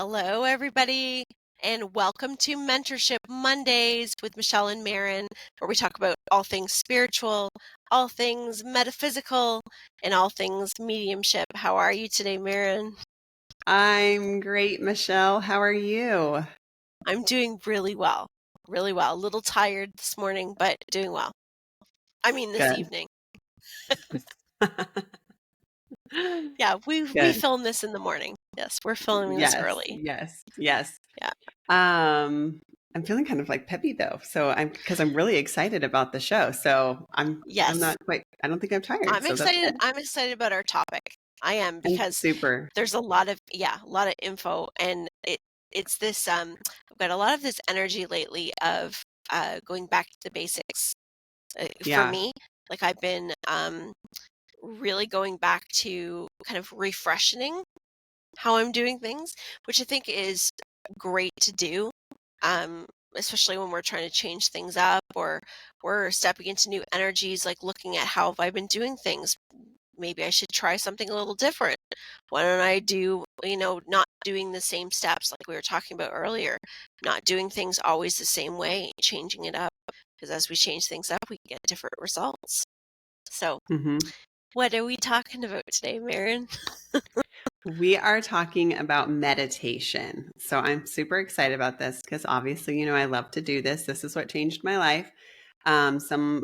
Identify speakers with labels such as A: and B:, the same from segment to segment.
A: Hello, everybody, and welcome to Mentorship Mondays with Michelle and Maren, where we talk about all things spiritual, all things metaphysical, and all things mediumship. How are you today, Maren?
B: I'm great, Michelle. How are you?
A: I'm doing really well. Really well. A little tired this morning, but doing well. I mean, this
B: Good.
A: evening. Yeah, we
B: Good.
A: film this in the morning. Yes, we're filming this
B: Yes,
A: early.
B: yes, yes.
A: Yeah.
B: I'm feeling kind of like peppy though. So because I'm really excited about the show. So I'm
A: Yes,
B: not quite, I don't think I'm tired.
A: I'm
B: So that's
A: excited.
B: good.
A: I'm excited about our topic. I am
B: I'm
A: because
B: super.
A: there's a lot of info, and it's this I've got a lot of this energy lately of going back to the basics. For
B: Yeah.
A: me, like I've been really going back to kind of refreshing how I'm doing things, which I think is great to do. Especially when we're trying to change things up, or we're stepping into new energies, like looking at how have I been doing things. Maybe I should try something a little different. Why don't I do, not doing the same steps like we were talking about earlier, not doing things always the same way, changing it up, because as we change things up, we get different results. So,
B: hmm
A: what are we talking about today, Maren?
B: We are talking about meditation. So I'm super excited about this because obviously, I love to do this. This is what changed my life. Some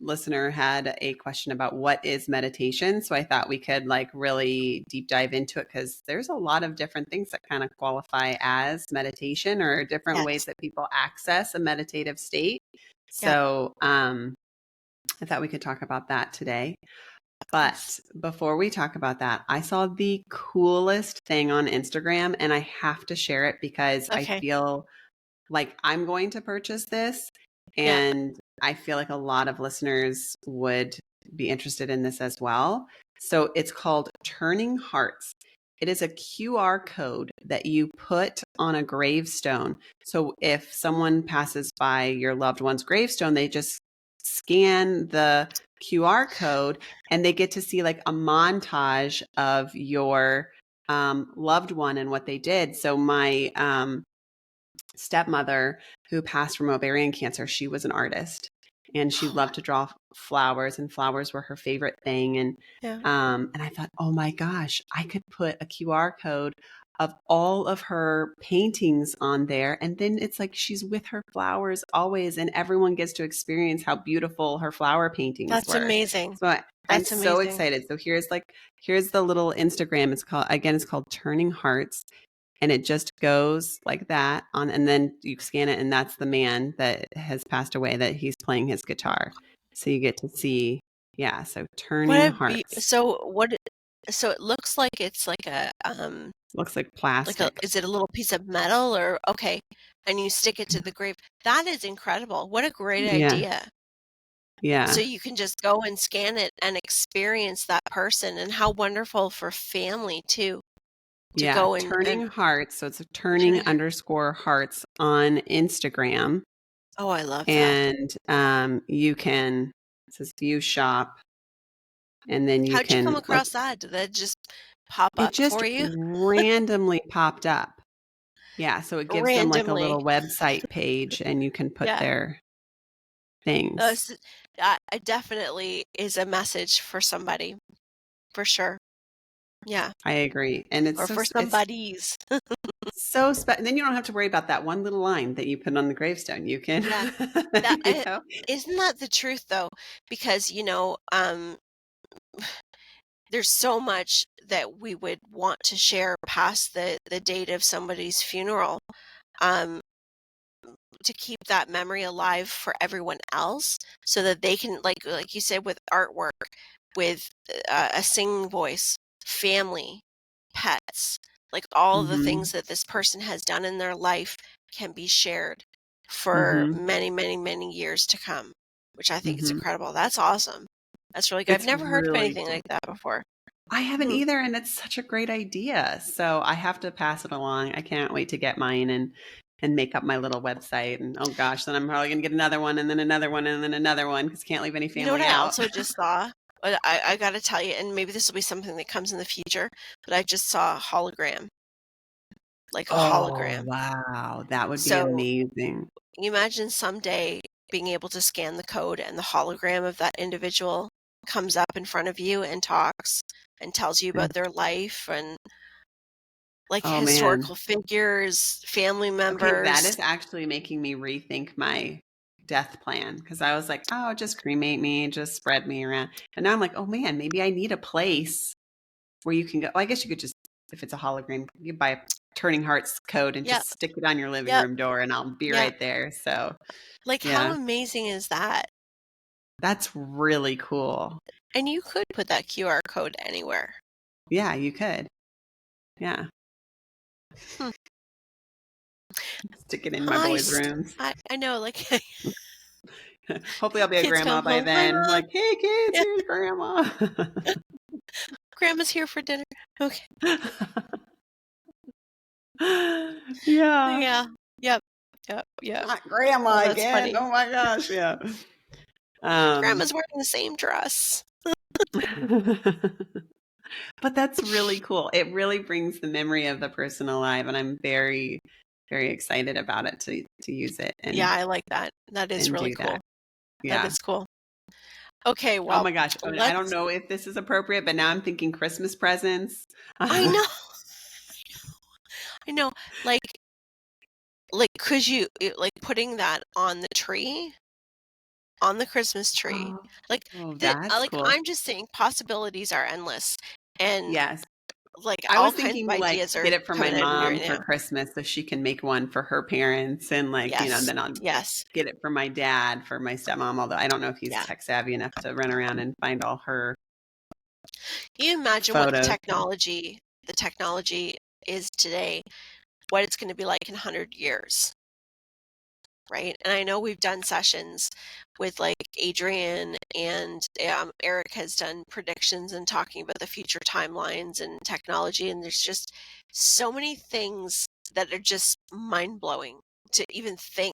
B: listener had a question about what is meditation. So I thought we could like really deep dive into it because there's a lot of different things that kind of qualify as meditation or different ways
A: Yes.
B: that people access a meditative state.
A: Yep.
B: So I thought we could talk about that today. But before we talk about that, I saw the coolest thing on Instagram and I have to share it because I
A: Okay.
B: feel like I'm going to purchase this
A: Yeah.
B: and I feel like a lot of listeners would be interested in this as well. So it's called Turning Hearts. It is a QR code that you put on a gravestone. So if someone passes by your loved one's gravestone, they just scan the QR code and they get to see like a montage of your loved one and what they did. So my stepmother who passed from ovarian cancer, she was an artist and she
A: Oh,
B: loved to draw flowers and flowers were her favorite thing.
A: yeah.
B: And I thought, oh my gosh, I could put a QR code of all of her paintings on there. And then it's like she's with her flowers always, and everyone gets to experience how beautiful her flower paintings
A: That's
B: were.
A: amazing.
B: So I'm
A: That's
B: so
A: amazing.
B: excited. So here's the little Instagram. It's called Turning Hearts and it just goes like that on and then you scan it and that's the man that has passed away that he's playing his guitar. So you get to see, yeah, so
A: What
B: Turning
A: a be
B: Hearts.
A: so what so it looks like it's
B: Looks like
A: like a
B: plastic.
A: is it a little piece of metal, or okay, and you stick it to the grave. That is incredible. What a great
B: Yeah.
A: idea. So
B: Yeah.
A: you can just go and scan it and experience that person, and how wonderful for family too to
B: Yeah.
A: go and
B: Turning Hearts. So it's a turning
A: turning.
B: underscore hearts on Instagram.
A: Oh, I love that.
B: And you can, it says view shop, and then you
A: How'd you come
B: can like
A: across that? Did that just pop
B: it
A: up
B: just
A: for you
B: randomly popped up. Yeah, so it gives them like a
A: randomly?
B: little website page and you can put
A: Yeah.
B: their things.
A: S That definitely is a message for somebody, for sure. Yeah,
B: I agree. And
A: or for
B: it's
A: somebodies.
B: so then you don't have to worry about that one little line that you put on the gravestone. You can
A: Yeah. That
B: you know.
A: isn't that the truth though? Because, there's so much that we would want to share past the date of somebody's funeral, um, to keep that memory alive for everyone else, so that they can, like you said, with artwork, with a singing voice, family, pets, like all the things
B: Mhm.
A: that this person has done in their life can be shared for
B: Mhm.
A: many, many, many years to come, which I think is
B: Mhm.
A: incredible. That's awesome. That's really good. I've
B: It's
A: never heard of
B: really
A: anything
B: cool.
A: like that before.
B: I haven't
A: Hmm.
B: either and it's such a great idea. So I have to pass it along. I can't wait to get mine and make up my little website and oh gosh, then I'm probably going to get another one and then another one and then another one cuz can't leave any
A: You know what
B: family
A: I
B: out.
A: also just saw? But I got to tell you, and maybe this will be something that comes in the future, but I just saw a hologram. like a
B: Oh,
A: hologram.
B: wow. That would be
A: So
B: amazing.
A: you imagine someday being able to scan the code and the hologram of that individual comes up in front of you and talks and tells you about
B: And
A: their life and like
B: oh, man.
A: historical figures, family
B: Okay, that
A: members.
B: is actually making me rethink my death plan because I was like, "Oh, just cremate me, just spread me around." And now I'm like, "Oh, man, maybe I need a place where you can go." Well, I guess you could just if it's a hologram, you buy a Turning Hearts code and
A: Yep,
B: just stick it on your living
A: yep,
B: room door, and I'll be
A: yep.
B: right there. So,
A: Like how
B: yeah,
A: amazing is that?
B: that's really cool.
A: And you could put that QR code anywhere.
B: Yeah, you could. Yeah.
A: Hmm.
B: Stick it in my
A: Hi,
B: boys' rooms.
A: I know, like
B: Hopefully, I'll be a
A: kids
B: grandma
A: come
B: by
A: home,
B: then.
A: grandma,
B: Like, "Hey, kids,
A: yeah,
B: here's grandma."
A: grandma's here for dinner. Okay,
B: Yeah.
A: yeah, yep, yep, yep.
B: Not
A: Oh,
B: grandma
A: that's
B: again.
A: funny.
B: Oh my gosh, yeah. Um,
A: Grandma's wearing the same dress.
B: but that's really cool. It really brings the memory of the person alive, and I'm very, very excited about it to use it
A: Yeah, I like that. That is
B: and
A: really
B: do that.
A: cool. That
B: Yeah.
A: is cool. Okay,
B: Oh
A: well,
B: my gosh. I don't
A: let's
B: know if this is appropriate, but now I'm thinking Christmas presents.
A: I know, I know. Like could you like putting that on the tree, on the Christmas tree? Like
B: Oh, that's
A: like
B: cool.
A: I'm just saying possibilities are endless and
B: Yes.
A: like
B: I
A: all
B: was
A: kinds of
B: thinking like
A: ideas are
B: get it for my
A: coming out of me right
B: mom for
A: now.
B: Christmas so she can make one for her parents and like,
A: Yes.
B: then I'll
A: Yes.
B: get it for my dad for my stepmom, although I don't know if he's
A: Yeah.
B: tech savvy enough to run around and find all her
A: You imagine what
B: photos.
A: the technology is today, what it's going to be like in 100 years, right? And I know we've done sessions with like Adrian and Eric has done predictions and talking about the future timelines and technology. And there's just so many things that are just mind blowing to even think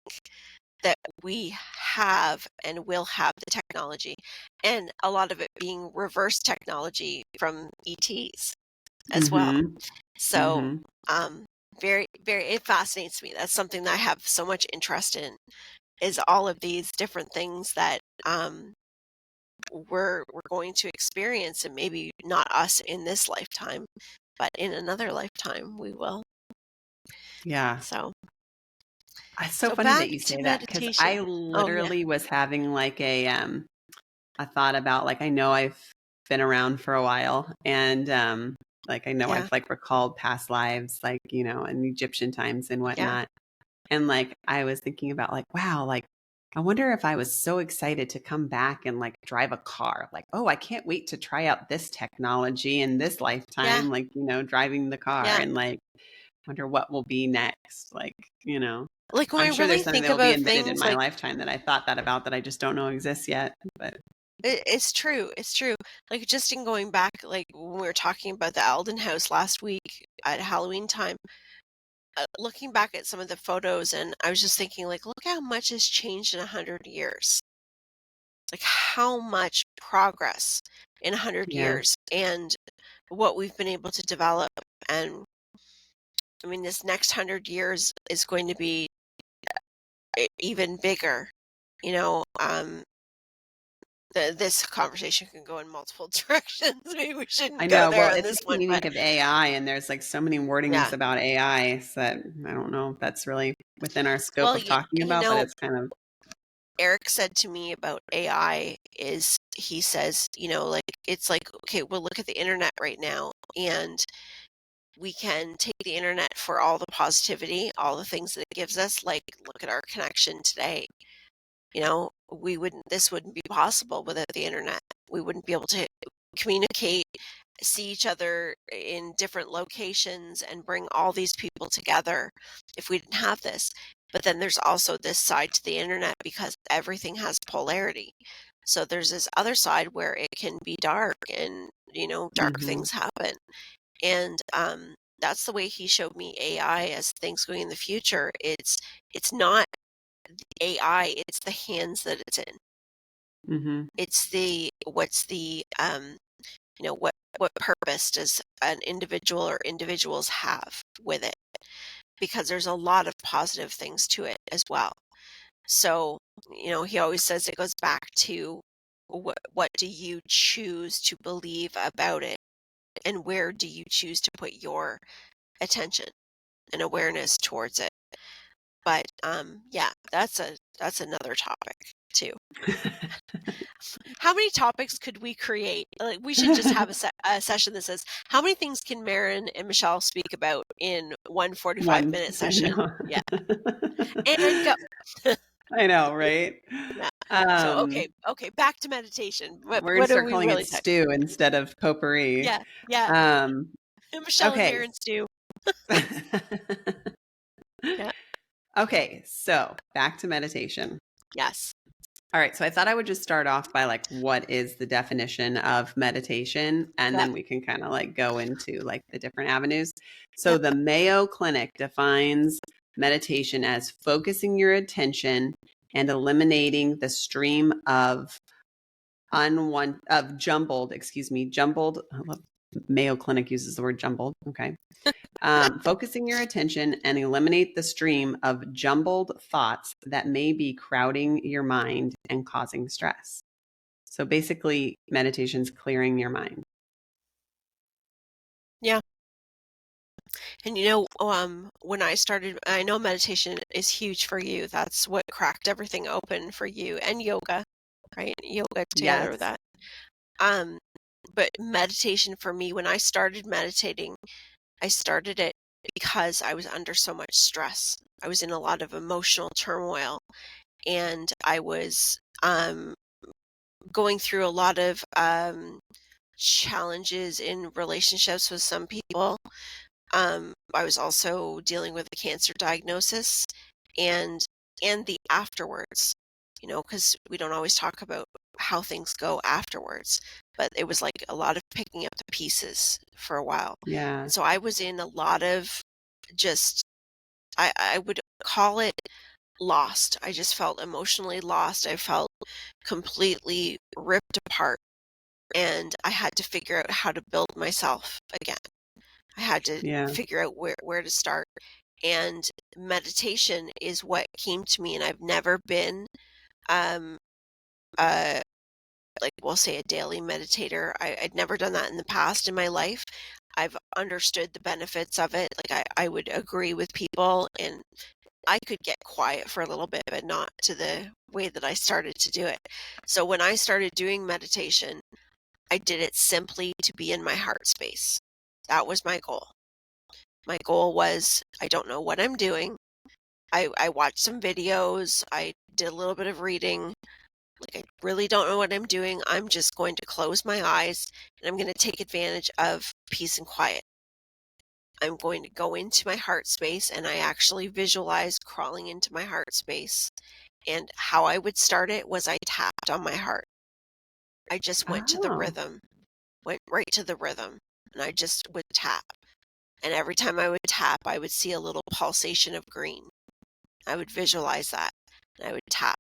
A: that we have and will have the technology. And a lot of it being reverse technology from ETs as well.
B: Mhm.
A: So,
B: Mhm.
A: um, it fascinates me. That's something that I have so much interest in is all of these different things that we're going to experience, and maybe not us in this lifetime, but in another lifetime we will.
B: Yeah.
A: So,
B: It's so
A: so
B: funny
A: back
B: that you
A: to
B: say that because I
A: meditation. Oh yeah,
B: literally was having like a thought about like I know I've been around for a while and like I know
A: yeah,
B: I've like recalled past lives like, in Egyptian times and
A: yeah,
B: whatnot. And like I was thinking about like, wow, like I wonder if I was so excited to come back and like drive a car. Like, oh, I can't wait to try out this technology in this
A: yeah,
B: lifetime, like, driving the car
A: yeah.
B: and like wonder what will be next. Like,
A: Like when
B: I'm
A: I
B: sure there's
A: really
B: something
A: think
B: that will be
A: about
B: invented in
A: things
B: my
A: like
B: lifetime that I thought that about that I just don't know exists yet. But
A: it's true, it's true. Like just in going back, like when we were talking about the Alden house last week at Halloween time, looking back at some of the photos, and I was just thinking, like, look how much has changed in 100 years. Like how much progress in 100 years,
B: yes,
A: and what we've been able to develop. And I mean, this next 100 years is going to be even bigger. You know, this conversation can go in multiple directions. Maybe we
B: I
A: shouldn't go
B: know.
A: there
B: Well,
A: on
B: it's
A: this
B: making
A: one,
B: me
A: but
B: think of AI, and there's like so many wordings
A: yeah.
B: about AI so that I don't know if that's really within our scope
A: Well,
B: of talking
A: you
B: about, but
A: know,
B: it's kind of,
A: Eric said to me about AI is he says, like it's like, okay, well look at the internet right now, and we can take the internet for all the positivity, all the things that it gives us, like look at our connection today. We wouldn't this wouldn't be possible without the internet. We wouldn't be able to communicate, see each other in different locations and bring all these people together if we didn't have this. But then there's also this side to the internet because everything has polarity. So there's this other side where it can be dark and, dark
B: hmm
A: things happen. And that's the way he showed me AI as things going in the future. It's not AI, it's the hands that it's in.
B: hmm
A: It's the what's the what purpose does an individual or individuals have? with it, because there's a lot of positive things to it as well. So, he always says it goes back to what do you choose to believe about it, and where do you choose to put your attention and awareness towards it. But yeah, that's another topic too. How many topics could we create? Like, we should just have a session that says, how many things can Maren and Michelle speak about in one 45-minute
B: I
A: session?
B: know.
A: Yeah. And go.
B: I know, right?
A: Yeah. So,
B: Um,
A: okay, back to meditation.
B: we're gonna
A: What are
B: start
A: we
B: calling it
A: really talking?
B: stew instead of potpourri.
A: Yeah, yeah.
B: Um,
A: Michelle and
B: okay.
A: Maren's do. Yeah.
B: Okay, so back to meditation.
A: Yes.
B: All right, so I thought I would just start off by like, what is the definition of meditation? And
A: Yep.
B: then we can kind of like go into like the different avenues. So
A: Yep.
B: the Mayo Clinic defines meditation as focusing your attention and eliminating the stream of jumbled, Mayo Clinic uses the word jumbled. Okay. Focusing your attention and eliminate the stream of jumbled thoughts that may be crowding your mind and causing stress. So basically, meditation's clearing your mind.
A: Yeah. And when I started, I know meditation is huge for you. That's what cracked everything open for you, and yoga, right? Yoga together with
B: Yes.
A: that. Um, but meditation for me, when I started meditating, I started it because I was under so much stress. I was in a lot of emotional turmoil, and I was going through a lot of challenges in relationships with some people. I was also dealing with a cancer diagnosis, and the afterwards, because we don't always talk about how things go afterwards, but it was like a lot of picking up the pieces for a while.
B: Yeah.
A: And so I was in a lot of just, I would call it lost. I just felt emotionally lost. I felt completely ripped apart, and I had to figure out how to build myself again. I had to
B: Yeah.
A: figure out where to start. And meditation is what came to me, and I've never been um uh like, we'll say, a daily meditator. I'd never done that in the past in my life. I've understood the benefits of it. Like, I would agree with people, and I could get quiet for a little bit, but not to the way that I started to do it. So when I started doing meditation, I did it simply to be in my heart space. That was my goal. My goal was, I don't know what I'm doing. I watched some videos. I did a little bit of reading. Like, I really don't know what I'm doing. I'm just going to close my eyes, and I'm going to take advantage of peace and quiet. I'm going to go into my heart space, and I actually visualized crawling into my heart space. And how I would start it was I tapped on my heart. I just went to the
B: Oh,
A: rhythm, went right to the rhythm, and I just would tap. And every time I would tap, I would see a little pulsation of green. I would visualize that, and I would tap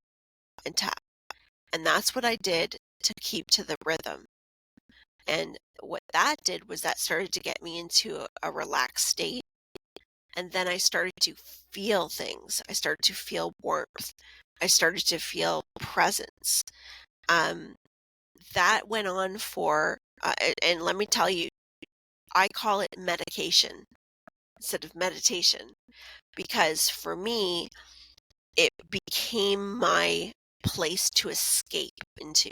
A: and tap. And that's what I did to keep to the rhythm. And what that did was that started to get me into a relaxed state. And then I started to feel things. I started to feel warmth. I started to feel presence. Um, that went on for, and let me tell you, I call it medication instead of meditation, because for me, it became my place to escape into,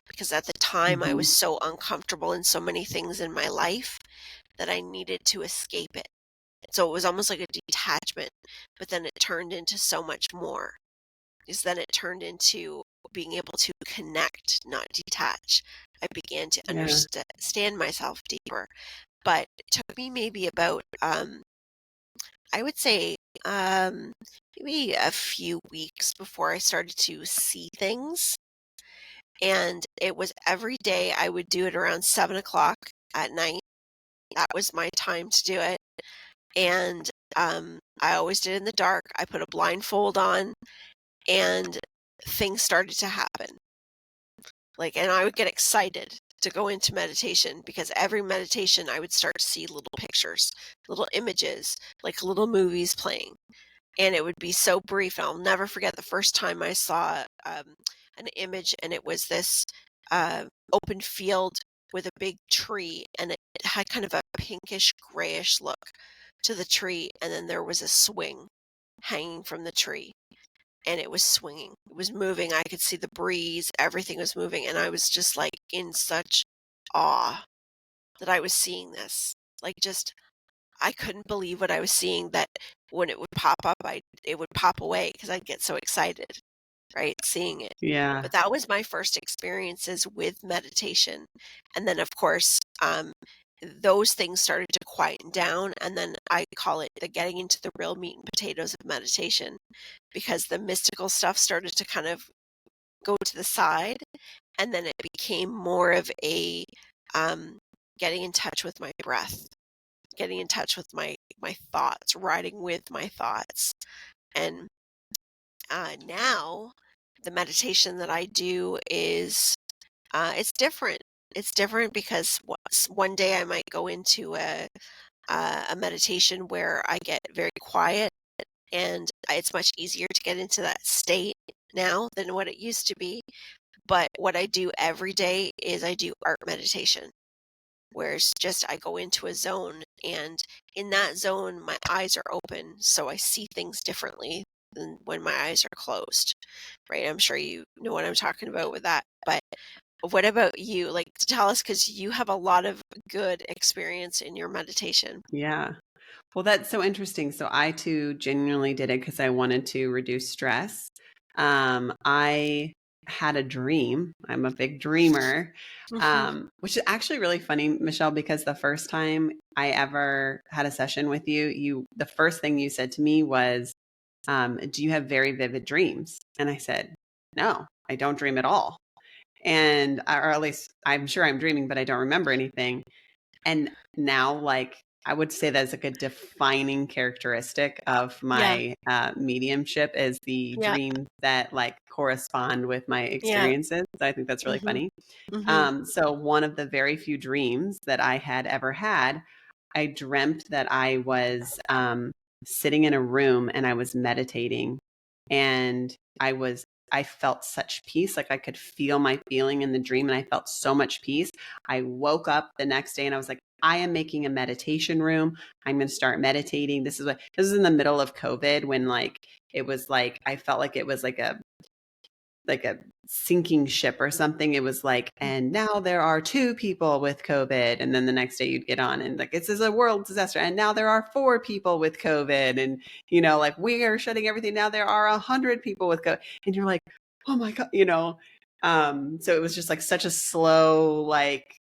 A: because at the time I was
B: mhm.
A: so uncomfortable in so many things in my life that I needed to escape it. So it was almost like a detachment, but then it turned into so much more. Is then it turned into being able to connect, not detach. I began to
B: Yeah.
A: understand myself deeper, but it took me maybe about I would say um, maybe a few weeks before I started to see things. And it was every day. I would do it around 7 o'clock at night. That was my time to do it. And I always did it in the dark. I put a blindfold on, and things started to happen. Like, and I would get excited. to go into meditation, because every meditation I would start to see little pictures, little images, like little movies playing. And it would be so brief. I'll never forget the first time I saw an image, and it was this open field with a big tree, and it had kind of a pinkish grayish look to the tree, and then there was a swing hanging from the tree, and it was swinging. It was moving. I could see the breeze. Everything was moving, and I was just like in such awe that I was seeing this. Like, just I couldn't believe what I was seeing, that when it would pop up, it would pop away because I'd get so excited, right, seeing it.
B: Yeah.
A: But that was my first experiences with meditation. And then, of course, those things started to quieten down. And then I call it the getting into the real meat and potatoes of meditation, because the mystical stuff started to kind of go to the side. And then it became more of a getting in touch with my breath, getting in touch with my thoughts, riding with my thoughts. And now the meditation that I do is it's different. It's different because one day I might go into a meditation where I get very quiet, and it's much easier to get into that state now than what it used to be. But what I do every day is I do art meditation, where it's just I go into a zone, and in that zone my eyes are open, so I see things differently than when my eyes are closed, right? I'm sure you know what I'm talking about with that. But what about you? Like, tell us, because you have a lot of good experience in your meditation.
B: Yeah. Well, that's so interesting. So I too genuinely did it because I wanted to reduce stress. I had a dream. I'm a big dreamer,
A: Hmm.
B: which is actually really funny, Michelle, because the first time I ever had a session with you, the first thing you said to me was, "Do you have very vivid dreams?" And I said, "No, I don't dream at all." Or at least I'm sure I'm dreaming, but I don't remember anything. And now, like, I would say that's like a defining characteristic of
A: Yeah,
B: my mediumship is the
A: yeah,
B: dreams that like correspond with my
A: yeah.
B: experiences. So I think that's really
A: Hmm.
B: funny.
A: Hmm.
B: So one of the very few dreams that I had ever had, I dreamt that I was sitting in a room and I was meditating, and I felt such peace. Like I could feel my feeling in the dream, and I felt so much peace. I woke up the next day and I was like, I am making a meditation room. I'm going to start meditating. This is in the middle of COVID, when like it was like I felt like it was like a sinking ship or something. It was like, and now there are 2 people with COVID. And then the next day you'd get on and like, this is a world disaster. And now there are 4 people with COVID. And, like we are shutting everything. Now there are 100 people with COVID. And you're like, oh my God. So it was just like such a slow, like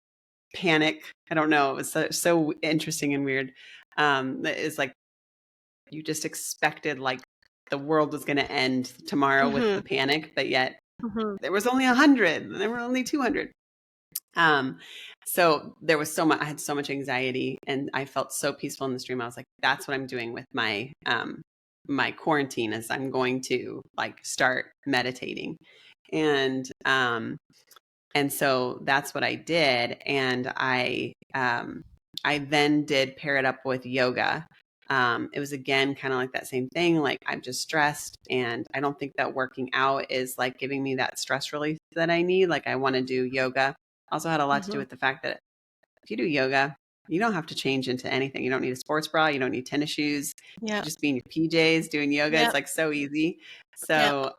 B: panic. I don't know. It was so interesting and weird. It's like, you just expected like the world was going to end tomorrow with
A: Hmm.
B: the panic, but yet
A: Hmm.
B: there was only 100 and there were only 200. Um, so there was I had so much anxiety and I felt so peaceful in this dream. I was like, that's what I'm doing with my quarantine, is I'm going to like start meditating. And, and so that's what I did. And I then did pair it up with yoga. It was again kind of like that same thing. Like I'm just stressed, and I don't think that working out is like giving me that stress relief that I need. Like I want to do yoga. Also had a lot to do
A: Hmm.
B: with the fact that if you do yoga, you don't have to change into anything. You don't need a sports bra. You don't need tennis shoes. You
A: Yeah.
B: can just be in your PJs doing yoga. It's
A: Yep.
B: like so easy.
A: Yep.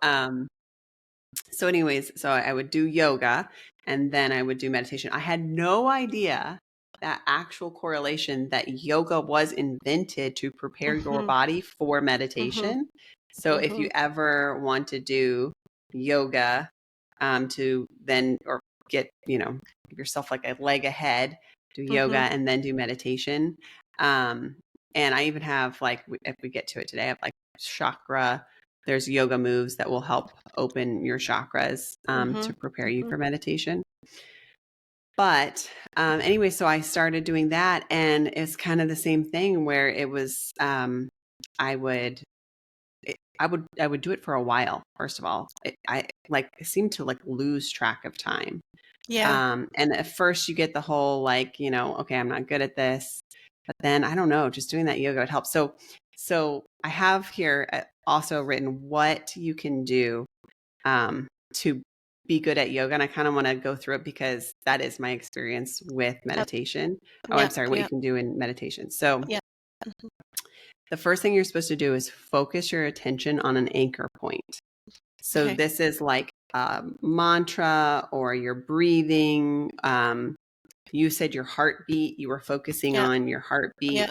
B: So anyways, so I would do yoga and then I would do meditation. I had no idea that actual correlation that yoga was invented to prepare your
A: Hmm.
B: body for
A: Hmm.
B: meditation. So if
A: Hmm.
B: you ever want to do yoga, to then, or get, give yourself like a leg ahead, do yoga
A: Hmm.
B: and then do meditation. Um, and I even have like, if we get to it today, I have like chakra, there's yoga moves that will help open your chakras,
A: Hmm.
B: to prepare you
A: Hmm.
B: for meditation. But anyway, so I started doing that, and it's kind of the same thing where it was, I would, I would do it for a while. First of all, I seemed to like lose track of time. And at first you get the whole like, okay, I'm not good at this. But then I don't know, just doing that yoga would help. So I have here also written what you can do to be good at yoga. And I kind of want to go through it because that is my experience with meditation. Oh, I'm
A: Yep.
B: sorry, what you can do in meditation. So
A: Yep. Mhm.
B: the first thing you're supposed to do is focus your attention on an anchor point. So
A: Okay.
B: this is like a mantra or your breathing. You said your heartbeat, you were focusing
A: Yep.
B: on your heartbeat.
A: Yep.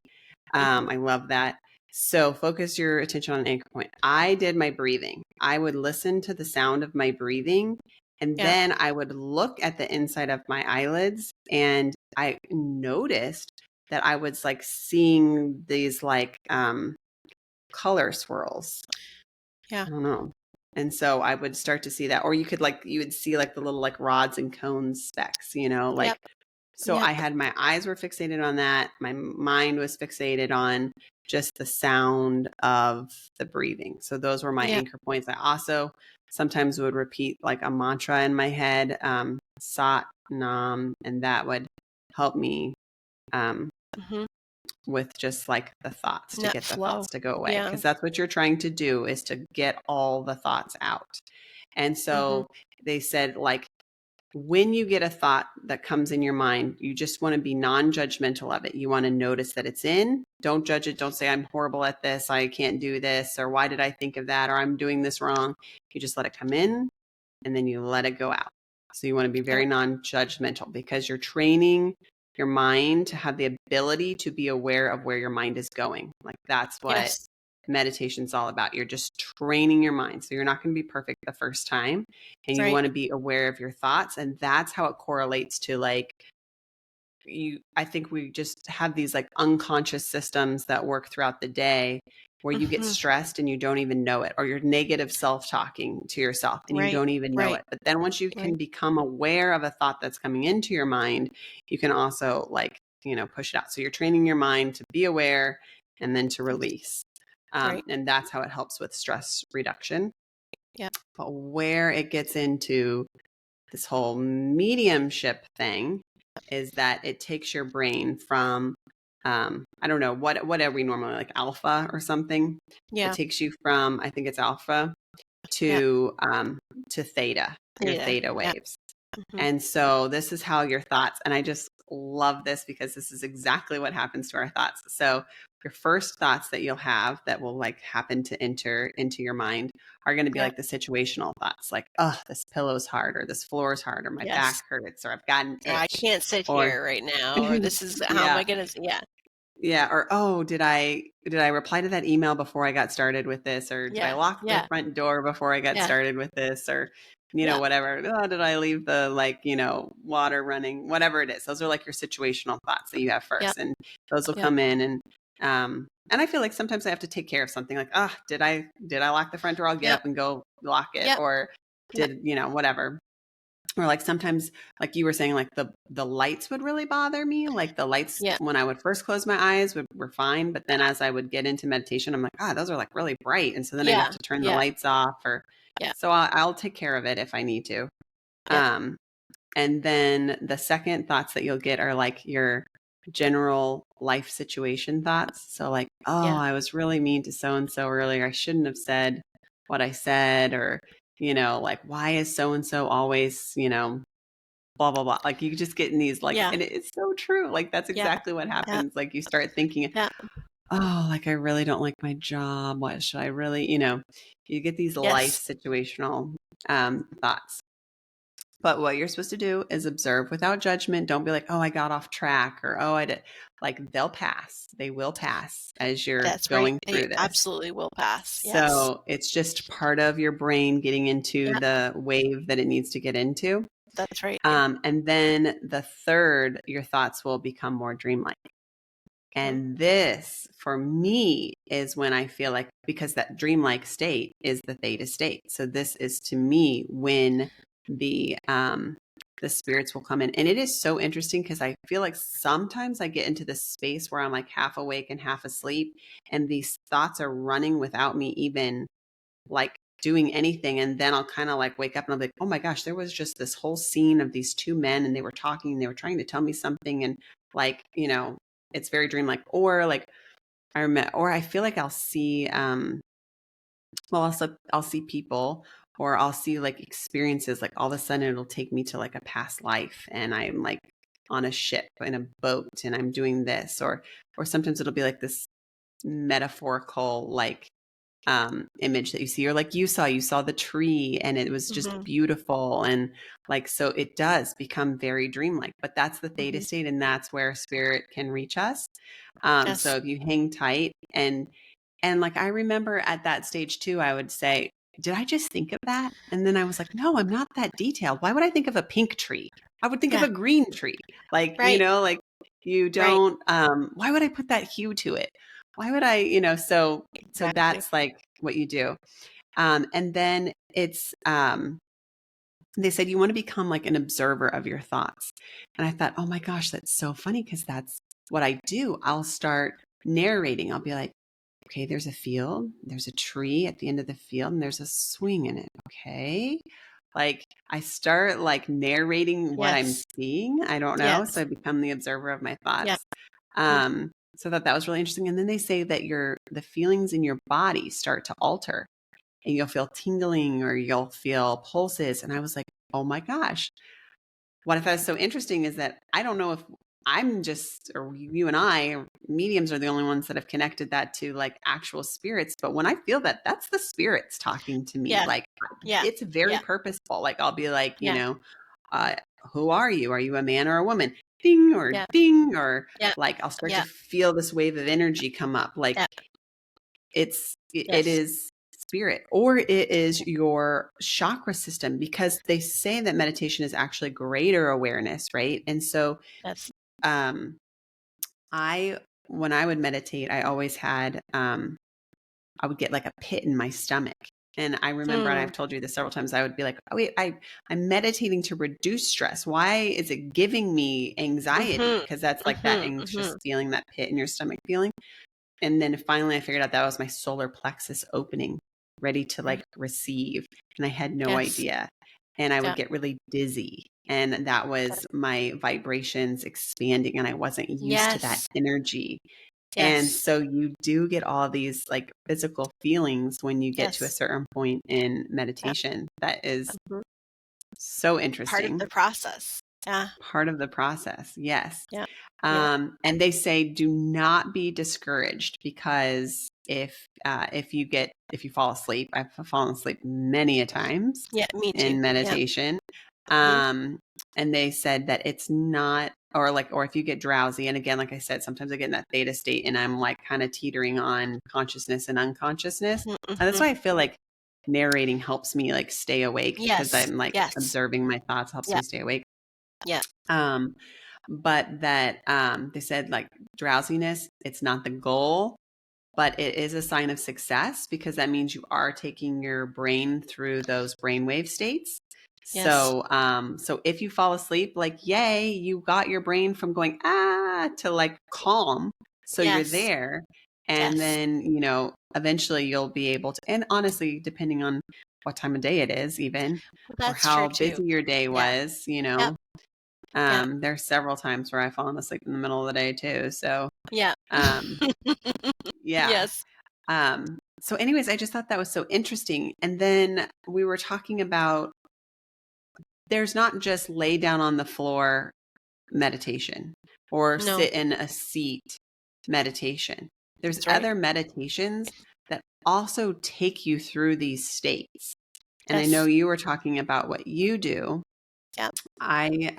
A: Mhm.
B: I love that. So focus your attention on an anchor point. I did my breathing. I would listen to the sound of my breathing, and
A: Yep.
B: then I would look at the inside of my eyelids, and I noticed that I was like seeing these like color swirls.
A: Yeah.
B: I don't know. And so I would start to see that, or you would see like the little like rods and cones specks, like,
A: Yep.
B: so
A: Yep.
B: I had my eyes were fixated on that. My mind was fixated on just the sound of the breathing. So those were my
A: Yep.
B: anchor points. I also sometimes would repeat like a mantra in my head, Sat Nam, and that would help me um,
A: Mhm.
B: with just like the thoughts, to
A: Net
B: get the
A: flow.
B: thoughts to go away.
A: Yeah.
B: Because that's what you're trying to do, is to get all the thoughts out. And
A: Mhm.
B: so they said, like, when you get a thought that comes in your mind, you just want to be non-judgmental of it. You want to notice that it's in. Don't judge it. Don't say, I'm horrible at this. I can't do this. Or why did I think of that? Or I'm doing this wrong. You just let it come in and then you let it go out. So you want to be very
A: Yep.
B: non-judgmental, because you're training your mind to have the ability to be aware of where your mind is going. Like, that's what
A: Yes.
B: meditation's all about. You're just training your mind. So you're not going to be perfect the first time, and you
A: Right.
B: want to be aware of your thoughts. And that's how it correlates to like I think we just have these like unconscious systems that work throughout the day where you get
A: Mhm.
B: stressed and you don't even know it, or you're negative self-talking to yourself and you
A: Right.
B: don't even know
A: Right.
B: it. But then once you
A: Right.
B: can become aware of a thought that's coming into your mind, you can also like, push it out. So you're training your mind to be aware and then to release.
A: Right.
B: And that's how it helps with stress reduction.
A: Yep.
B: But where it gets into this whole mediumship thing is that it takes your brain from I don't know, what are we normally, like alpha or something? It
A: Yeah.
B: takes you from, I think it's alpha
A: Yep.
B: to theta, your
A: Theta.
B: theta
A: Yep.
B: waves.
A: Mhm.
B: And so this is how your thoughts, and I just love this because this is exactly what happens to our thoughts. So your first thoughts that you'll have that will like happen to enter into your mind are going to be
A: Yep.
B: like the situational thoughts, like, oh, this pillow's hard, or this floor is hard, or my back
A: Yes.
B: hurts, or I've got an
A: Or I
B: itch,
A: can't sit
B: or
A: here right now, or this is how am
B: yeah,
A: I gonna yeah.
B: yeah, or oh, did I reply to that email before I got started with this, or did I
A: Yeah.
B: lock the
A: Yeah.
B: front door before I got
A: Yeah.
B: started with this, or
A: Yeah.
B: whatever. Oh, did I leave the like, water running, whatever it is. Those are like your situational thoughts that you have
A: Yep.
B: first, and those will
A: Yep.
B: come in, and I feel like sometimes I have to take care of something, like, ah, did I lock the front door? I'll get
A: Yep.
B: up and go lock it,
A: Yep.
B: or
A: Yep.
B: did, whatever. Or like sometimes, like you were saying, like the lights would really bother me. Like the lights
A: Yep.
B: when I would first close my eyes were fine, but then as I would get into meditation, I'm like, ah, those are like really bright, and so then I'd have
A: Yeah.
B: to turn the
A: Yeah.
B: lights off, or
A: Yeah.
B: so I'll take care of it if I need to.
A: Yep.
B: Um, and then the second thoughts that you'll get are like your general life situation thoughts. So like, oh,
A: Yeah.
B: I was really mean to so and so earlier. I shouldn't have said what I said, or like, why is so and so always, blah blah blah. Like you just get in these like,
A: Yeah.
B: and it's so true. Like that's
A: Yeah.
B: exactly what
A: Yeah.
B: happens. Like you start thinking,
A: Yeah.
B: oh, like I really don't like my job. What should I really, you get these life
A: Yes.
B: situational thoughts. But what you're supposed to do is observe without judgment. Don't be like, oh, I got off track, or oh, I did. Like they'll pass. They will pass as you're
A: That's right.
B: going
A: They
B: through this.
A: absolutely will pass. Yes.
B: So it's just part of your brain getting into
A: Yep.
B: the wave that it needs to get into.
A: That's right.
B: And then the third, your thoughts will become more dreamlike.
A: Mhm.
B: And this, for me, is when I feel like, because that dreamlike state is the theta state. So this is to me when the spirits will come in. And it is so interesting because I feel like sometimes I get into this space where I'm like half awake and half asleep, and these thoughts are running without me even like doing anything. And then I'll kind of like wake up and I'll be like, oh my gosh, there was just this whole scene of these two men and they were talking, they were trying to tell me something. And like, it's very dreamlike. Or like I feel like I'll see, I'll see people, or I'll see like experiences, like all of a sudden it'll take me to like a past life and I'm like on a ship in a boat and I'm doing this, or sometimes it'll be like this metaphorical like image that you see, or like you saw the tree and it was just beautiful. And like, so it does become very dreamlike, but that's the theta state. And that's where spirit can reach us.
A: Yes.
B: So if you hang tight and like, I remember at that stage too, I would say, did I just think of that? And then I was like, no, I'm not that detailed. Why would I think of a pink tree? I would think of
A: Yeah.
B: a green tree. Like,
A: Right.
B: like you
A: Right.
B: don't, why would I put that hue to it? Why would I, so
A: Exactly.
B: that's like what you do. And then it's, they said you want to become like an observer of your thoughts. And I thought, oh my gosh, that's so funny because that's what I do. I'll start narrating. I'll be like, okay, there's a field, there's a tree at the end of the field, and there's a swing in it. Okay. Like I start like narrating what I'm
A: Yes.
B: seeing. I don't know.
A: Yes.
B: So I become the observer of my
A: Yeah.
B: thoughts. So that was really interesting. And then they say that the feelings in your body start to alter and you'll feel tingling or you'll feel pulses. And I was like, oh my gosh. What I thought was so interesting is that I don't know if I'm just, or you and I, mediums are the only ones that have connected that to like actual spirits. But when I feel that, that's the spirits talking to me.
A: Yeah.
B: Like
A: Yeah.
B: it's very
A: Yeah.
B: purposeful. Like I'll be like,
A: Yeah.
B: who are you? Are you a man or a woman? Ding or
A: Yeah.
B: ding, or
A: Yeah.
B: like I'll start to
A: Yeah.
B: feel this wave of energy come up. Like
A: Yeah.
B: it
A: Yes.
B: is spirit, or it is your chakra system, because they say that meditation is actually greater awareness, right? And so
A: Yes.
B: um when I would meditate, I always had I would get like a pit in my stomach. And I remember, and I've told you this several times, I would be like, oh wait, I'm meditating to reduce stress. Why is it giving me anxiety? Because that's like that anxious feeling, that pit in your stomach feeling. And then finally I figured out that was my solar plexus opening, ready to like receive. And I had no
A: Yes.
B: idea. And I would
A: Yeah.
B: get really dizzy. And that was my vibrations expanding. And I wasn't used to that
A: Yes.
B: energy. And
A: Yes.
B: so you do get all these like physical feelings when you get to a
A: Yes.
B: certain point in
A: Yeah.
B: meditation. That is
A: Mhm.
B: so
A: Part of
B: interesting.
A: the process. Yeah.
B: Part of the process. Yes.
A: Yeah. Yeah.
B: And they say do not be discouraged, because if you fall asleep, I've fallen asleep many a times
A: Yeah. Me too.
B: in
A: Yeah.
B: meditation.
A: Mhm.
B: And they said that it's not, or if you get drowsy, and again, like I said, sometimes I get in that theta state and I'm like kind of teetering on consciousness and unconsciousness. And that's
A: Mhm.
B: why I feel like narrating helps me like stay awake, because
A: Yes.
B: I'm like
A: Yes.
B: observing my thoughts helps
A: Yeah.
B: me stay awake.
A: Yeah.
B: Um, but that they said like drowsiness, it's not the goal, but it is a sign of success, because that means you are taking your brain through those brainwave states.
A: Yes.
B: So if you fall asleep, like yay, you got your brain from going to like calm. So you're
A: Yes.
B: there. And
A: Yes.
B: then, eventually you'll be able to, and honestly, depending on what time of day it is, even,
A: Well,
B: or
A: that's true
B: how
A: too.
B: busy your day
A: Yeah.
B: was,
A: Yep. Yeah.
B: there's several times where I've fallen asleep in the middle of the day too. So,
A: Yeah.
B: um, yeah.
A: Yes.
B: So anyways, I just thought that was so interesting. And then we were talking about, there's not just lay down on the floor meditation or
A: No,
B: sit in a seat meditation. There's
A: that's right.
B: other meditations that also take you through these states. And I know
A: Yes.
B: you were talking about what you do.
A: Yep.
B: I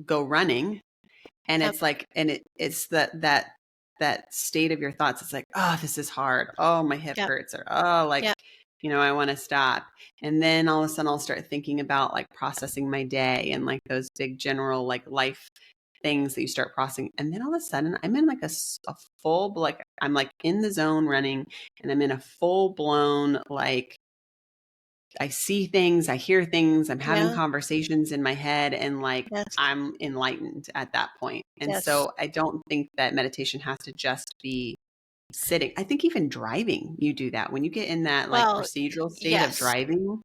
B: go running, and
A: Yep.
B: it's like, and it's that state of your thoughts. It's like, oh, this is hard. Oh, my hip
A: Yep.
B: hurts, or oh, like,
A: Yep.
B: I want to stop. And then all of a sudden I'll start thinking about like processing my day and like those big general like life things that you start processing. And then all of a sudden I'm in like a full, like I'm like in the zone running, and I'm in a full blown, like I see things, I hear things, I'm having
A: Yeah.
B: conversations in my head, and like
A: Yes.
B: I'm enlightened at that point. And
A: Yes.
B: so I don't think that meditation has to just be sitting. I think even driving, you do that. When you get in that like
A: Well,
B: procedural state of
A: yes,
B: driving,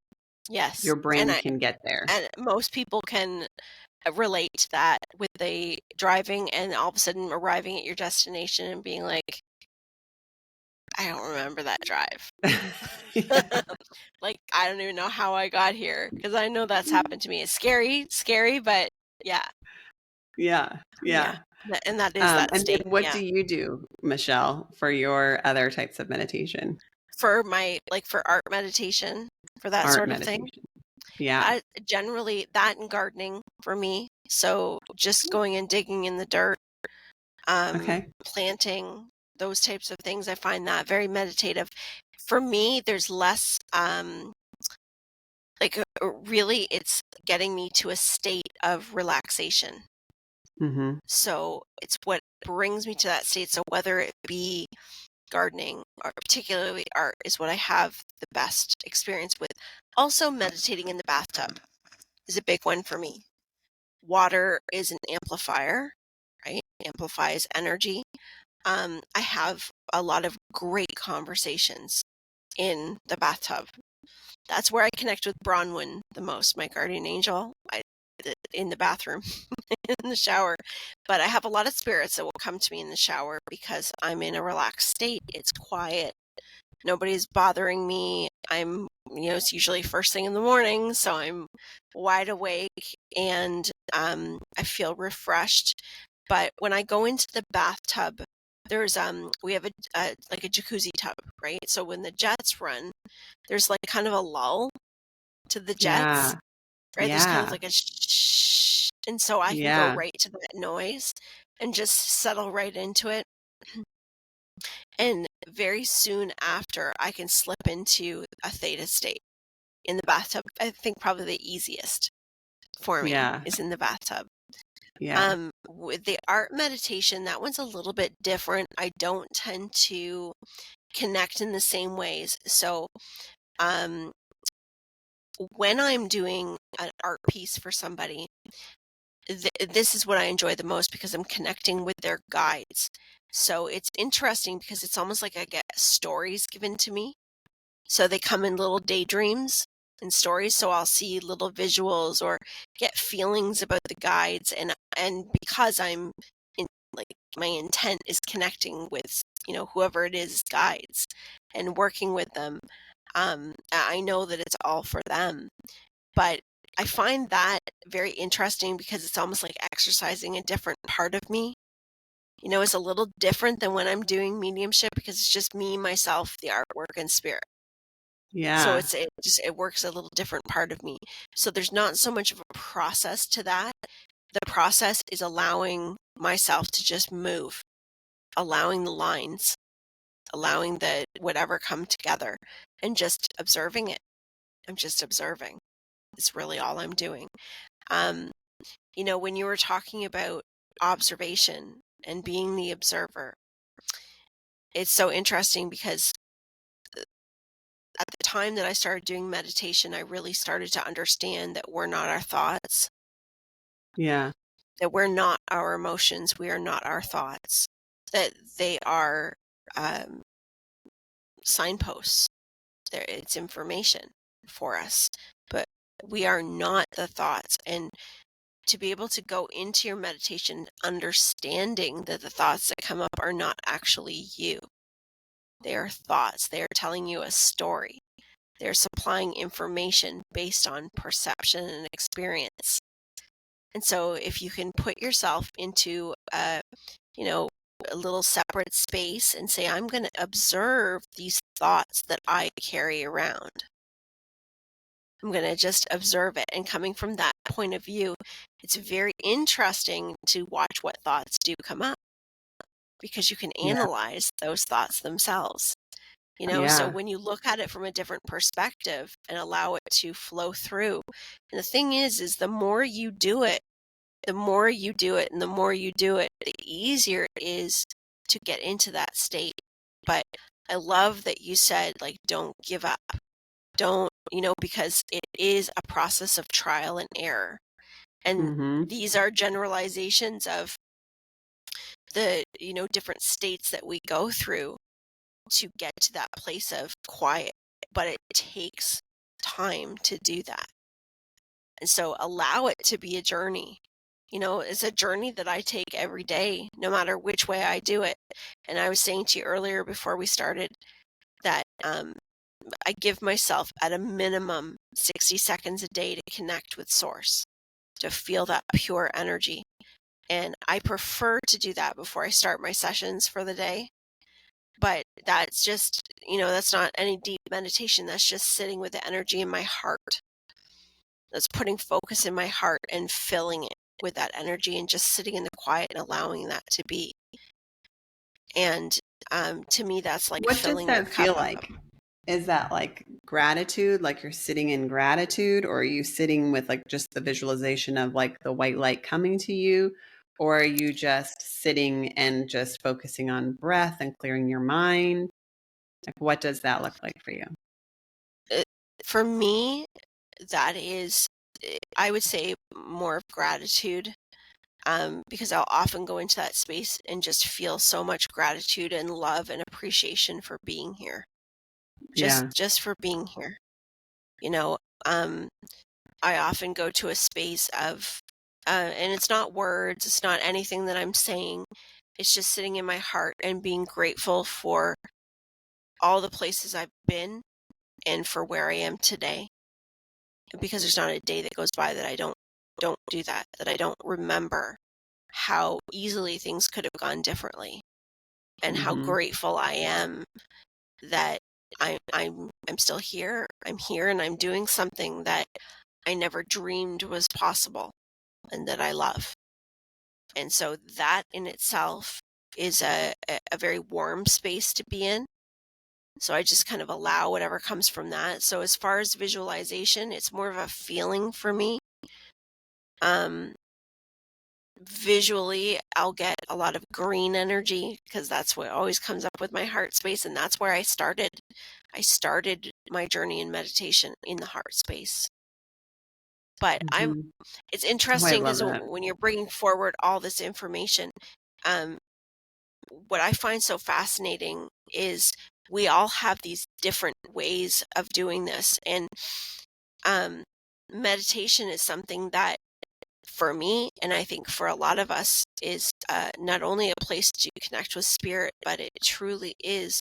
A: yes,
B: your brain can get there.
A: and most people can relate to that with a driving and all of a sudden arriving at your destination and being like, I don't remember that drive.
B: Yeah.
A: Like, I don't even know how I got here because I know that's happened to me. It's scary, but yeah,
B: Yeah.
A: yeah,
B: Yeah.
A: and that is that
B: And then
A: state.
B: what
A: Yeah,
B: do you do, Michelle, for your other types of meditation?
A: for my for art meditation, for that
B: Art
A: sort of thing.
B: meditation. Yeah.
A: I generally that and gardening for me. So just going and digging in the dirt,
B: Okay.
A: planting, those types of things. I find that very meditative. For me, there's less really it's getting me to a state of relaxation.
B: Hmm.
A: So it's what brings me to that state. So whether it be gardening or particularly art is what I have the best experience with. Also meditating in the bathtub is a big one for me. Water is an amplifier, right? Amplifies energy. I have a lot of great conversations in the bathtub. That's where I connect with Bronwyn the most, my guardian angel. In the bathroom, in the shower. But I have a lot of spirits that will come to me in the shower because I'm in a relaxed state. It's quiet. Nobody's bothering me. It's usually first thing in the morning, so I'm wide awake and I feel refreshed. But when I go into the bathtub, there's we have like a jacuzzi tub, right? So when the jets run, there's like kind of a lull to the jets,
B: Yeah.
A: right? There's kind of
B: Yeah.
A: like a shh, and so I can go
B: Yeah.
A: right to that noise and just settle right into it. And very soon after, I can slip into a theta state in the bathtub. I think probably the easiest for me
B: Yeah.
A: is in the bathtub.
B: Yeah.
A: With the art meditation, that one's a little bit different. I don't tend to connect in the same ways. So, um, when I'm doing an art piece for somebody, this is what I enjoy the most because I'm connecting with their guides. So it's interesting because it's almost like I get stories given to me. So they come in little daydreams and stories. So I'll see little visuals or get feelings about the guides, and because I'm in, like my intent is connecting with whoever it is guides and working with them. I know that it's all for them, but I find that very interesting because it's almost like exercising a different part of me. It's a little different than when I'm doing mediumship because it's just me, myself, the artwork, and spirit. So
B: Yeah.
A: it works a little different part of me. So there's not so much of a process to that. The process is allowing myself to just move, allowing the lines, allowing the whatever come together, and just observing it. I'm just observing. It's really all I'm doing. Um, when you were talking about observation and being the observer, it's so interesting because at the time that I started doing meditation, I really started to understand that we're not our thoughts,
B: Yeah.
A: that we're not our emotions, we are not our thoughts, that they are um, signposts. It's information for us, but we are not the thoughts. And to be able to go into your meditation understanding that the thoughts that come up are not actually you. They are thoughts. They are telling you a story. They're supplying information based on perception and experience. And so if you can put yourself into a little separate space and say, I'm going to observe these thoughts that I carry around. I'm going to just observe it. And coming from that point of view, it's very interesting to watch what thoughts do come up because you can
B: Yeah.
A: analyze those thoughts themselves. So
B: Yeah.
A: when you look at it from a different perspective and allow it to flow through, and the thing is the more you do it, the more you do it, and the more you do it, the easier it is to get into that state. But I love that you said, like, don't give up. Don't, because it is a process of trial and error. And
B: Hmm.
A: these are generalizations of the, different states that we go through. to get to that place of quiet, but it takes time to do that. And so allow it to be a journey. It's a journey that I take every day, no matter which way I do it. And I was saying to you earlier before we started that I give myself at a minimum 60 seconds a day to connect with source, to feel that pure energy. And I prefer to do that before I start my sessions for the day. But that's just, that's not any deep meditation. That's just sitting with the energy in my heart. That's putting focus in my heart and filling it with that energy and just sitting in the quiet and allowing that to be. And to me, that's like
B: What does
A: filling your
B: that
A: cup
B: feel
A: up.
B: like? Is that like gratitude, like you're sitting in gratitude, or are you sitting with like just the visualization of like the white light coming to you? Or are you just sitting and just focusing on breath and clearing your mind? Like, what does that look like for you?
A: For me, that is, I would say, more of gratitude. Because I'll often go into that space and just feel so much gratitude and love and appreciation for being here.
B: Yeah.
A: Just for being here. You know, um, I often go to a space of, and it's not words, it's not anything that I'm saying. It's just sitting in my heart and being grateful for all the places I've been and for where I am today. Because there's not a day that goes by that I don't do that, that I don't remember how easily things could have gone differently, and how
B: Mm-hmm.
A: grateful I am that I'm still here. I'm here and I'm doing something that I never dreamed was possible and that I love. And so that in itself is a very warm space to be in. So I just kind of allow whatever comes from that. So as far as visualization, it's more of a feeling for me. Um, Visually, I'll get a lot of green energy because that's what always comes up with my heart space, and that's where I started. I started my journey in meditation in the heart space. But
B: Mm-hmm.
A: it's
B: Oh, I
A: interesting
B: love
A: because
B: that.
A: when you're bringing forward all this information, um, what I find so fascinating is we all have these different ways of doing this. And um, meditation is something that, for me, and I think for a lot of us, is not only a place to connect with spirit, but it truly is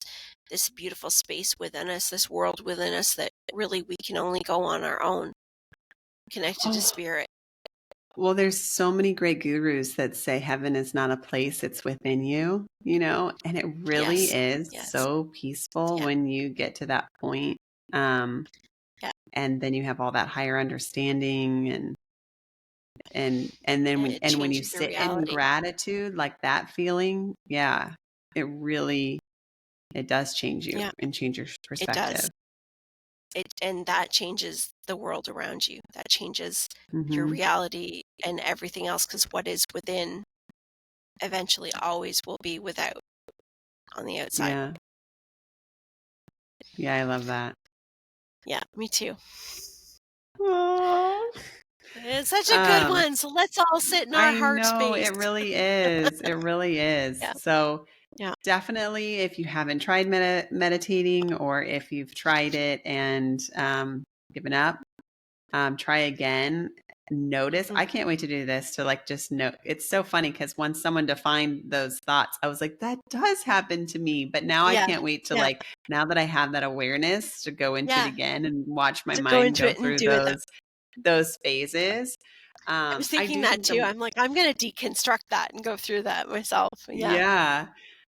A: this beautiful space within us, this world within us that really we can only go on our own, connected to
B: Oh,
A: spirit.
B: well, there's so many great gurus that say heaven is not a place, it's within you, and it really
A: Yes,
B: is
A: yes,
B: so peaceful
A: yeah,
B: when you get to that point. Um,
A: yeah.
B: and then you have all that higher understanding and then
A: It
B: when you
A: changes your
B: sit in
A: reality.
B: gratitude, like that feeling, yeah, it does change you
A: Yeah,
B: and change your
A: it does.
B: perspective.
A: And that changes the world around you. That changes your
B: Hmm.
A: reality and everything else, because what is within eventually always will be without on the outside.
B: Yeah. Yeah, I love that.
A: Yeah, me too.
B: Oh.
A: It's such a good
B: Um,
A: one. So let's all sit in our
B: I
A: heart
B: know
A: space.
B: it really is. It really is.
A: Yeah,
B: So
A: yeah.
B: definitely, if you haven't tried meditating, or if you've tried it and given up, try again. Notice.
A: Mhm.
B: I can't wait to do this, to like just know. It's so funny because once someone defined those thoughts, I was like, that does happen to me. But now I
A: Yeah,
B: can't wait to
A: yeah,
B: like, now that I have that awareness, to go into it
A: yeah.
B: again and watch my
A: To go
B: mind
A: into
B: go
A: it and
B: through
A: do it.
B: those phases.
A: I was
B: I
A: thinking
B: do
A: that
B: think
A: too.
B: the
A: I'm like, I'm going to deconstruct that and go through that myself. Yeah.
B: Yeah.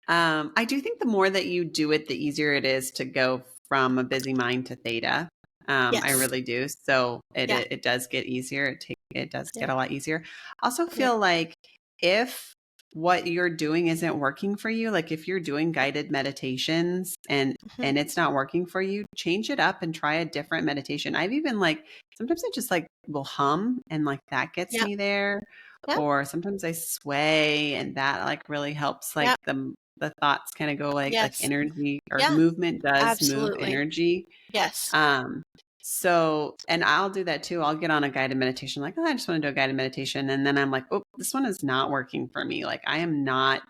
B: I do think the more that you do it, the easier it is to go from a busy mind to theta. I
A: Yes.
B: really do. So
A: Yeah.
B: it does get easier. It does
A: Yeah.
B: get a lot easier. I also
A: Yeah.
B: feel like if what you're doing isn't working for you, like if you're doing guided meditations
A: Mhm.
B: and it's not working for you, change it up and try a different meditation. I've even like sometimes I just like will hum and like that gets
A: Yeah.
B: me there,
A: Yeah.
B: or sometimes I sway and that like really helps like
A: Yeah.
B: the thoughts kind of go like
A: Yes.
B: energy, or
A: Yeah.
B: movement does move
A: Absolutely.
B: energy.
A: Yes.
B: Um so, and I'll do that too. I'll get on a guided meditation, like, oh, I just want to do a guided meditation. And then I'm like, oh, this one is not working for me. Like, I am not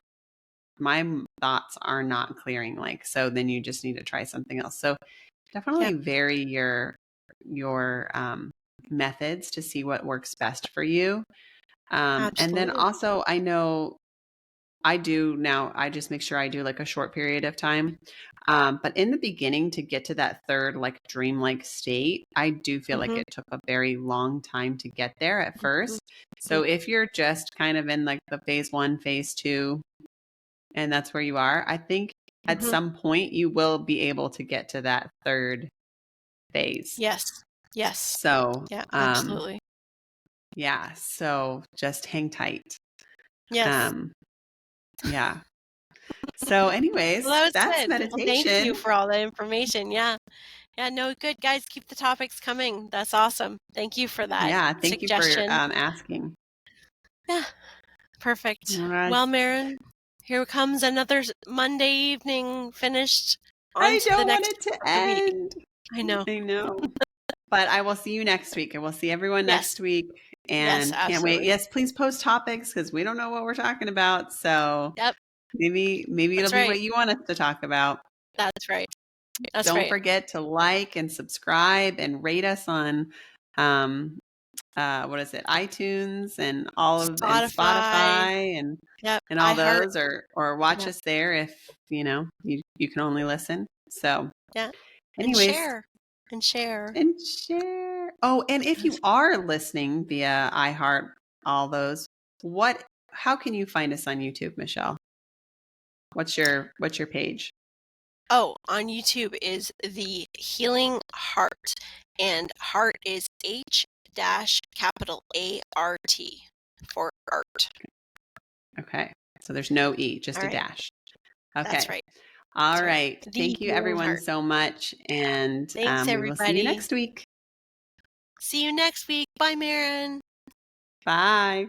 B: thoughts are not clearing. Like, so then you just need to try something else. So definitely vary your methods to see what works best for you. And then
A: Absolutely.
B: also, I know I do now, I just make sure I do like a short period of time. But in the beginning, to get to that third, like dreamlike state, I do feel like
A: Mhm,
B: it took a very long time to get there at
A: mhm,
B: first.
A: mhm,
B: So if you're just kind of in like the phase 1, phase 2, and that's where you are, I think at
A: mhm.
B: some point you will be able to get to that third phase.
A: Yes. Yes.
B: So,
A: Yeah, absolutely.
B: yeah, so just hang tight.
A: Yes.
B: Um, yeah. So
A: Well,
B: anyways,
A: that was
B: that's
A: good. Well, thank you
B: meditation.
A: for all that information. Yeah. Yeah, no, good, guys. Keep the topics coming. That's awesome. Thank you for that
B: Yeah, thank you for
A: suggestion.
B: asking.
A: Yeah, perfect.
B: All right.
A: Well, Maren, here comes another Monday evening finished. On
B: I
A: to the
B: don't want
A: next
B: it to
A: part of the week.
B: end.
A: I know.
B: I know. But I will see you next week, and we'll see everyone
A: Yes.
B: next week.
A: Yes,
B: And can't wait.
A: absolutely.
B: Yes, please post topics because we don't know what we're talking about. So
A: Yep,
B: maybe it'll
A: that's
B: be
A: right.
B: what you want us to talk about.
A: That's right. That's
B: Don't
A: right.
B: forget to like and subscribe and rate us on um what is it, iTunes and
A: Spotify.
B: Spotify
A: Yep.
B: and all
A: iHeart.
B: those, or watch
A: Yep.
B: us there if you can only listen. So
A: Yeah. And
B: anyways,
A: share. And share.
B: and share. Oh, and if you
A: That's
B: are listening via iHeart, all those, how can you find us on YouTube, Michelle? What's your page?
A: Oh, on YouTube is the Healing Heart, and heart is H dash capital ART for art.
B: Okay. So there's no E,
A: All
B: just a
A: right,
B: dash.
A: that's
B: Okay.
A: right.
B: All
A: That's right.
B: right.
A: The
B: Thank you
A: Healing
B: everyone
A: Heart.
B: so much. And
A: Thanks,
B: we will see you
A: everybody.
B: next week.
A: See you next week. Bye, Maren.
B: Bye.